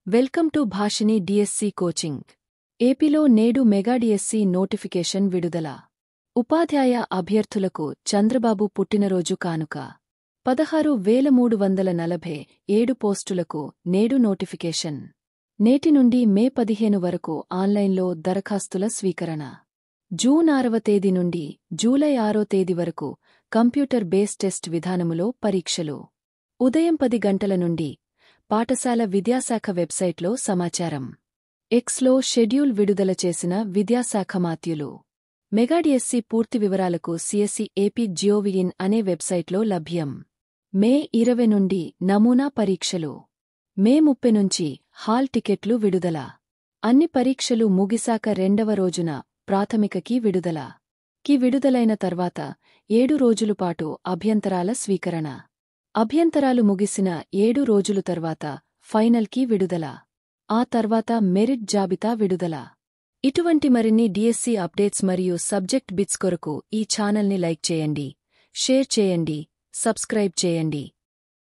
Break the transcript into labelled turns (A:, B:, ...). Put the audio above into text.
A: Welcome to భాషిని DSC coaching. ఏపీలో నేడు mega DSC notification విడుదల. ఉపాధ్యాయ అభ్యర్థులకు చంద్రబాబు పుట్టినరోజు కానుక. 16,347 పోస్టులకు నేడు నోటిఫికేషన్. నేటి నుండి మే 15 వరకు ఆన్లైన్లో దరఖాస్తుల స్వీకరణ. జూన్ 6వ తేదీ నుండి జూలై 6వ తేదీ వరకు కంప్యూటర్ బేస్ టెస్ట్ విధానములో పరీక్షలు. ఉదయం 10 గంటల నుండి పాఠశాల విద్యాశాఖ వెబ్సైట్లో సమాచారం. ఎక్స్లో షెడ్యూల్ విడుదల చేసిన విద్యాశాఖ మాత్యులు. మెగా డిఎస్సి పూర్తి వివరాలకు సిఎస్సి ఏపీ జియోవిఇన్ అనే వెబ్సైట్లో లభ్యం. మే 20 నుండి నమూనా పరీక్షలు. మే 30 నుంచి హాల్ టికెట్లు విడుదల. అన్ని పరీక్షలు ముగిశాక 2వ రోజున ప్రాథమికకి విడుదల. కి విడుదలైన తర్వాత 7 రోజులపాటు అభ్యంతరాల స్వీకరణ. అభ్యంతరాలు ముగిసిన 7 రోజుల తర్వాత ఫైనల్కి విడుదల. ఆ తర్వాత మెరిట్ జాబితా విడుదల. ఇటువంటి మరిన్ని డిఎస్సి అప్డేట్స్ మరియు సబ్జెక్ట్ బిట్స్ కొరకు ఈ ఛానల్ని లైక్ చేయండి, షేర్ చేయండి, సబ్స్క్రైబ్ చేయండి.